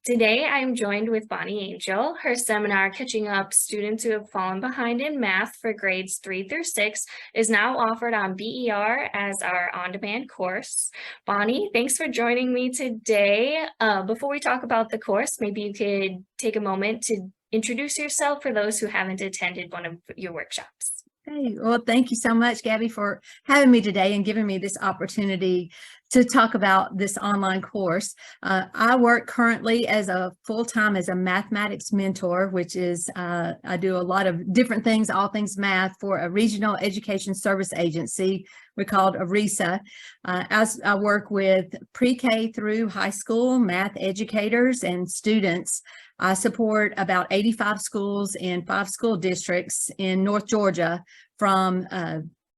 Today, I'm joined with Bonnie Angel. Her seminar, Catching Up Students Who Have Fallen Behind in Math for Grades 3 through 6, is now offered on BER as our on-demand course. Bonnie, thanks for joining me today. Before we talk about the course, maybe you could take a moment to introduce yourself for those who haven't attended one of your workshops. Hey, well, thank you so much, Gabby, for having me today and giving me this opportunity to talk about this online course. I work currently as a full-time as a mathematics mentor, which is I do a lot of different things, all things math, for a regional education service agency we called ARESA. As I work with pre-K through high school math educators and students. I support about 85 schools in 5 school districts in North Georgia, from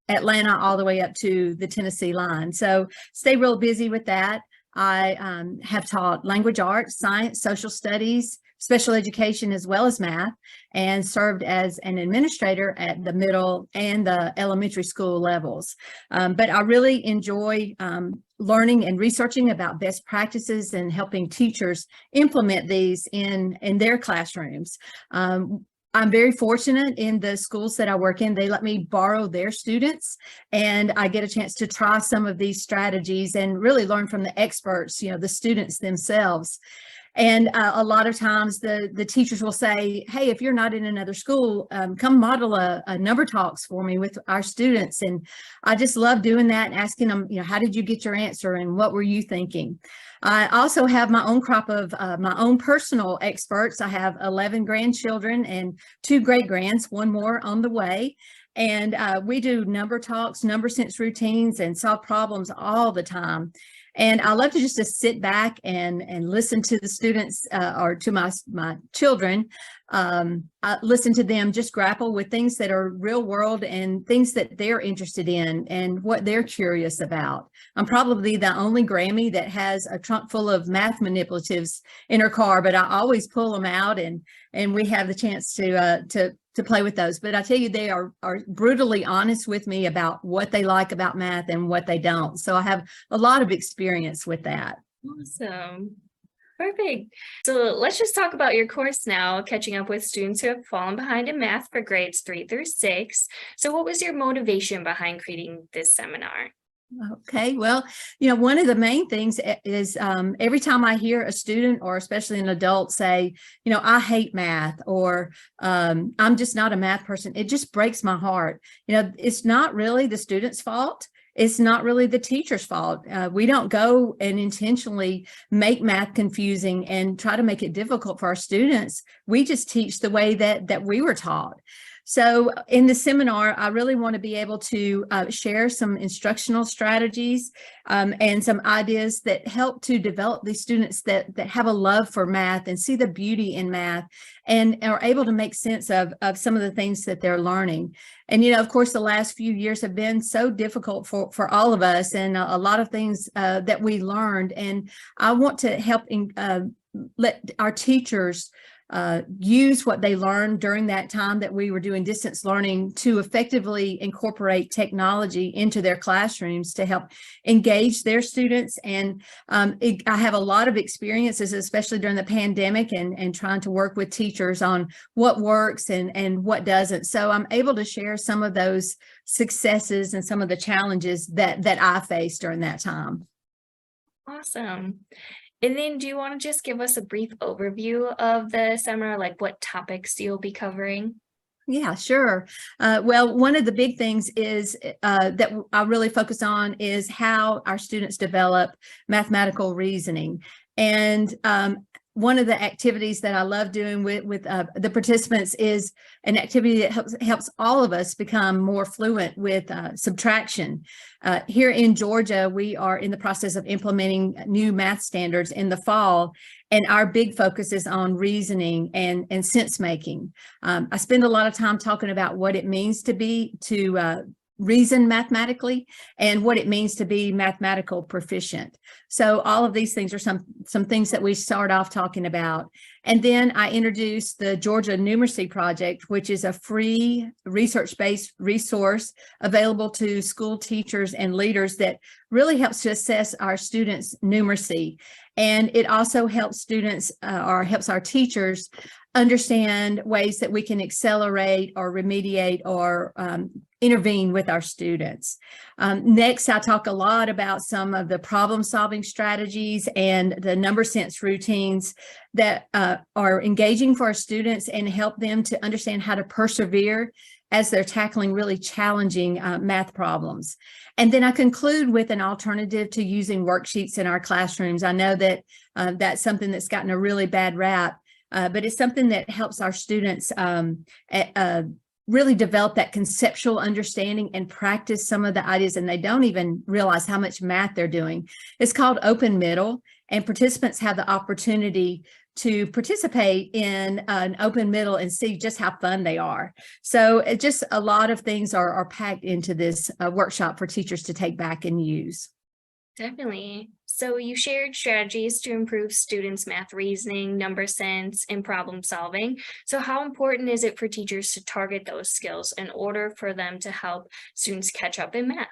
Atlanta all the way up to the Tennessee line. So stay real busy with that. I have taught language arts, science, social studies, special education, as well as math, and served as an administrator at the middle and the elementary school levels. But I really enjoy learning and researching about best practices and helping teachers implement these in their classrooms. I'm very fortunate in the schools that I work in. They let me borrow their students, and I get a chance to try some of these strategies and really learn from the experts, the students themselves. And a lot of times the teachers will say, hey, if you're not in another school, come model a number talks for me with our students. And I just love doing that and asking them, how did you get your answer and what were you thinking? I also have my own crop of my own personal experts. I have 11 grandchildren and 2 great-grands, one more on the way. And we do number talks, number sense routines, and solve problems all the time. And I love to just to sit back and listen to the students or to my children. I listen to them just grapple with things that are real world and things that they're interested in and what they're curious about. I'm probably the only Grammy that has a trunk full of math manipulatives in her car, but I always pull them out and we have the chance to play with those. But I tell you, they are brutally honest with me about what they like about math and what they don't. So I have a lot of experience with that. Awesome. Perfect. So let's just talk about your course now, Catching Up with Students Who Have Fallen Behind in Math for Grades 3 through 6. So what was your motivation behind creating this seminar? Okay, well, one of the main things is every time I hear a student or especially an adult say, I hate math, or I'm just not a math person, it just breaks my heart. It's not really the student's fault. It's not really the teacher's fault. We don't go and intentionally make math confusing and try to make it difficult for our students. We just teach the way that we were taught. So in the seminar, I really want to be able to share some instructional strategies and some ideas that help to develop these students that have a love for math and see the beauty in math and are able to make sense of some of the things that they're learning. And, of course, the last few years have been so difficult for all of us, and a lot of things that we learned. And I want to help let our teachers use what they learned during that time that we were doing distance learning to effectively incorporate technology into their classrooms to help engage their students. And I have a lot of experiences, especially during the pandemic, and trying to work with teachers on what works and what doesn't. So I'm able to share some of those successes and some of the challenges that I faced during that time. Awesome. And then do you want to just give us a brief overview of the seminar, like what topics you'll be covering? Yeah, sure. Well, one of the big things is that I really focus on is how our students develop mathematical reasoning. And one of the activities that I love doing with the participants is an activity that helps all of us become more fluent with subtraction. Here in Georgia, we are in the process of implementing new math standards in the fall, and our big focus is on reasoning and sense making. I spend a lot of time talking about what it means to reason mathematically and what it means to be mathematical proficient. So all of these things are some things that we start off talking about. And then I introduced the Georgia Numeracy Project, which is a free research-based resource available to school teachers and leaders that really helps to assess our students' numeracy. And it also helps students or helps our teachers understand ways that we can accelerate or remediate or intervene with our students. Next, I talk a lot about some of the problem-solving strategies and the number sense routines that are engaging for our students and help them to understand how to persevere as they're tackling really challenging math problems. And then I conclude with an alternative to using worksheets in our classrooms. I know that that's something that's gotten a really bad rap, but it's something that helps our students really develop that conceptual understanding and practice some of the ideas, and they don't even realize how much math they're doing. It's called Open Middle, and participants have the opportunity to participate in an open middle and see just how fun they are. So it just a lot of things are packed into this workshop for teachers to take back and use. Definitely. So you shared strategies to improve students' math reasoning, number sense, and problem solving. So how important is it for teachers to target those skills in order for them to help students catch up in math?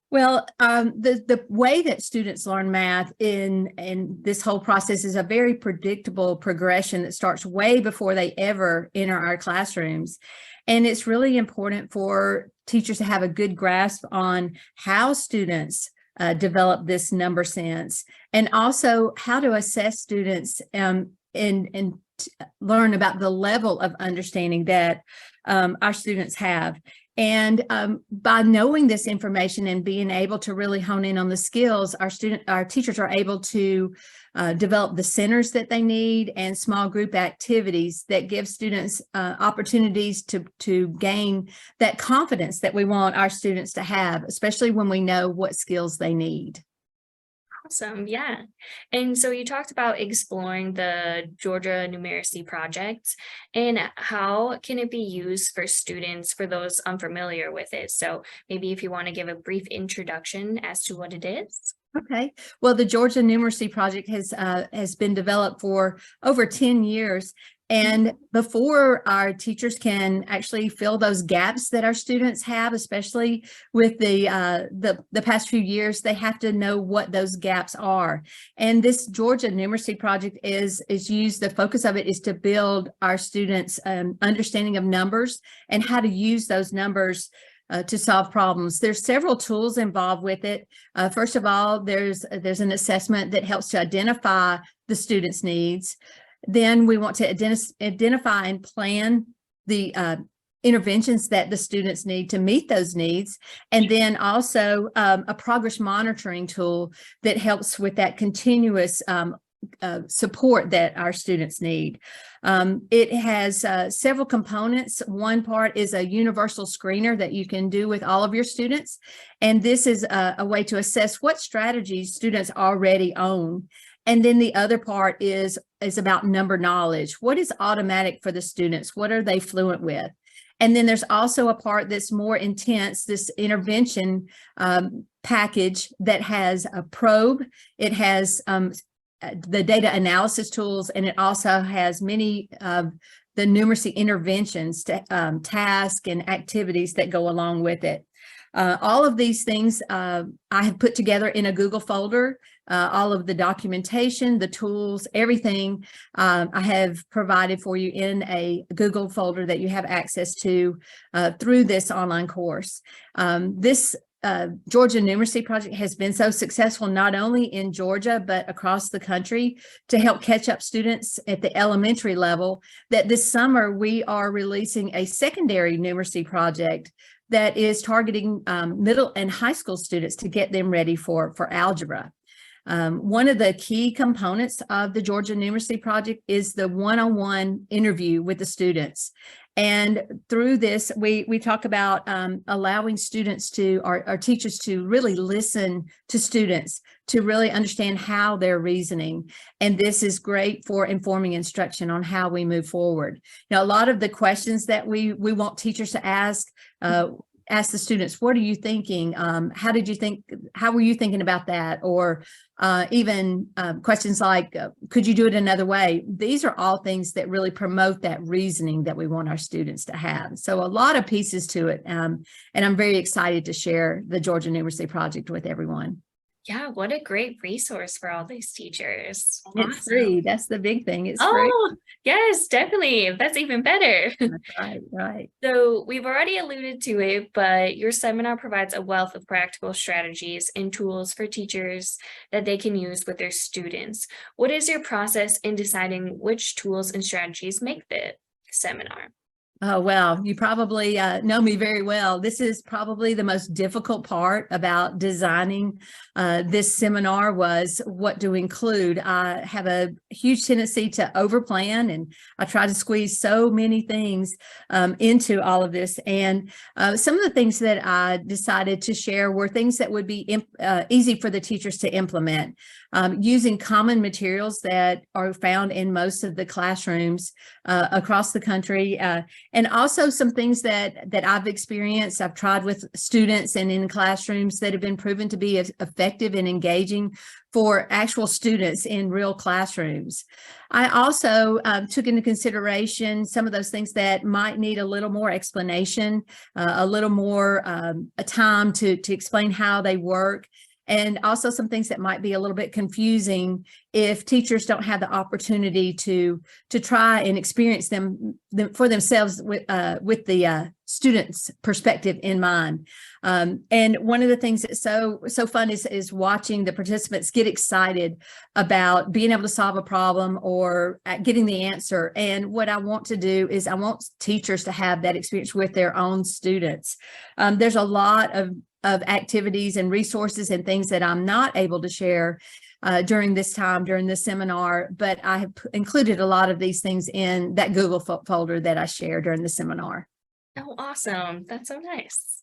Well, the way that students learn math in this whole process is a very predictable progression that starts way before they ever enter our classrooms. And it's really important for teachers to have a good grasp on how students develop this number sense, and also how to assess students and learn about the level of understanding that our students have. And by knowing this information and being able to really hone in on the skills, our teachers are able to develop the centers that they need and small group activities that give students opportunities to gain that confidence that we want our students to have, especially when we know what skills they need. Awesome. Yeah. And so you talked about exploring the Georgia Numeracy Project and how can it be used for students for those unfamiliar with it. So maybe if you want to give a brief introduction as to what it is. Okay. Well, the Georgia Numeracy Project has been developed for over 10 years. And before our teachers can actually fill those gaps that our students have, especially with the past few years, they have to know what those gaps are. And this Georgia Numeracy Project is used, the focus of it is to build our students' understanding of numbers and how to use those numbers to solve problems. There's several tools involved with it. First of all, there's an assessment that helps to identify the students' needs. Then we want to identify and plan the interventions that the students need to meet those needs. And then also a progress monitoring tool that helps with that continuous support that our students need. It has several components. One part is a universal screener that you can do with all of your students. And this is a way to assess what strategies students already own. And then the other part is about number knowledge. What is automatic for the students? What are they fluent with? And then there's also a part that's more intense, this intervention package that has a probe. It has the data analysis tools, and it also has many of the numeracy interventions, tasks and activities that go along with it. All of these things I have put together in a Google folder, all of the documentation, the tools, everything I have provided for you in a Google folder that you have access to through this online course. This Georgia Numeracy Project has been so successful not only in Georgia, but across the country to help catch up students at the elementary level, that this summer we are releasing a secondary numeracy project that is targeting middle and high school students to get them ready for algebra. One of the key components of the Georgia Numeracy Project is the one-on-one interview with the students. And through this, we talk about allowing students to, our teachers to really listen to students to really understand how they're reasoning. And this is great for informing instruction on how we move forward. Now, a lot of the questions that we want teachers to ask ask the students, what are you thinking? How were you thinking about that? Or even questions like, could you do it another way? These are all things that really promote that reasoning that we want our students to have. So a lot of pieces to it. And I'm very excited to share the Georgia Numeracy Project with everyone. Yeah, what a great resource for all these teachers. It's free. That's the big thing. It's free. Oh, yes, definitely. That's even better. Right, right. So we've already alluded to it, but your seminar provides a wealth of practical strategies and tools for teachers that they can use with their students. What is your process in deciding which tools and strategies make the seminar? Oh, well, you probably know me very well. This is probably the most difficult part about designing this seminar was what to include. I have a huge tendency to overplan, and I try to squeeze so many things into all of this. And some of the things that I decided to share were things that would be easy for the teachers to implement. Using common materials that are found in most of the classrooms across the country, and also some things that I've experienced, I've tried with students and in classrooms that have been proven to be effective and engaging for actual students in real classrooms. I also took into consideration some of those things that might need a little more explanation, a little more time to explain how they work. And also some things that might be a little bit confusing if teachers don't have the opportunity to try and experience them for themselves with the students' perspective in mind. And one of the things that's so fun is watching the participants get excited about being able to solve a problem or getting the answer. And what I want to do is I want teachers to have that experience with their own students. There's a lot of activities and resources and things that I'm not able to share during this seminar, but I have included a lot of these things in that Google folder that I share during the seminar. Oh, awesome. That's so nice.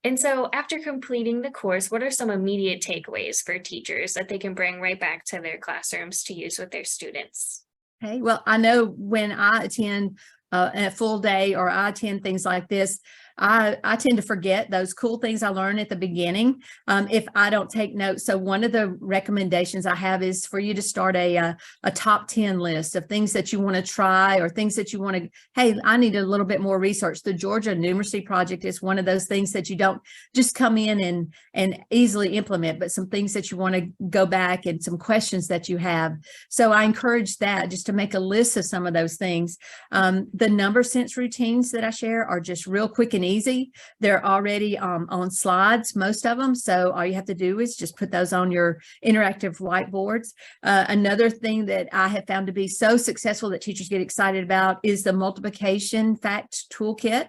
And so after completing the course, what are some immediate takeaways for teachers that they can bring right back to their classrooms to use with their students? Okay, well, I know when I attend a full day or I attend things like this, I tend to forget those cool things I learned at the beginning if I don't take notes. So one of the recommendations I have is for you to start a top 10 list of things that you want to try or things that you want to, hey, I need a little bit more research. The Georgia Numeracy Project is one of those things that you don't just come in and easily implement, but some things that you want to go back and some questions that you have. So I encourage that just to make a list of some of those things. The number sense routines that I share are just real quick and easy. They're already on slides, most of them. So all you have to do is just put those on your interactive whiteboards. Another thing that I have found to be so successful that teachers get excited about is the multiplication fact toolkit.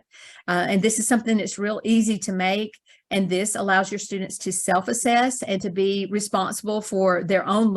And this is something that's real easy to make. And this allows your students to self-assess and to be responsible for their own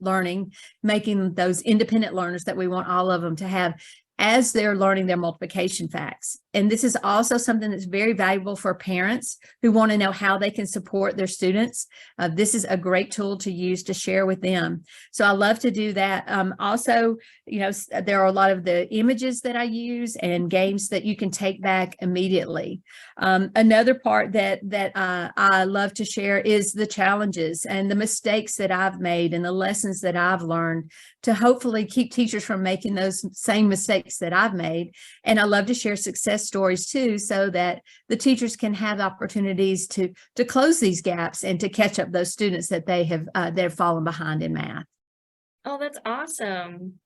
learning, making those independent learners that we want all of them to have as they're learning their multiplication facts. And this is also something that's very valuable for parents who want to know how they can support their students. This is a great tool to use to share with them. So I love to do that. Also, you know, there are a lot of the images that I use and games that you can take back immediately. Another part that I love to share is the challenges and the mistakes that I've made and the lessons that I've learned to hopefully keep teachers from making those same mistakes that I've made. And I love to share success stories too, so that the teachers can have opportunities to close these gaps and to catch up those students that they've fallen behind in math. Oh, that's awesome.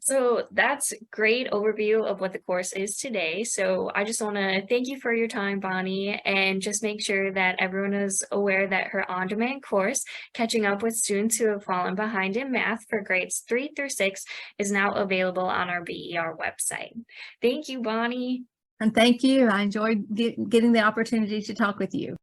So that's great overview of what the course is today. So I just want to thank you for your time, Bonnie, and just make sure that everyone is aware that her on-demand course, Catching Up with Students Who Have Fallen Behind in Math for grades 3 through 6, is now available on our BER website. Thank you, Bonnie. And thank you. I enjoyed getting the opportunity to talk with you.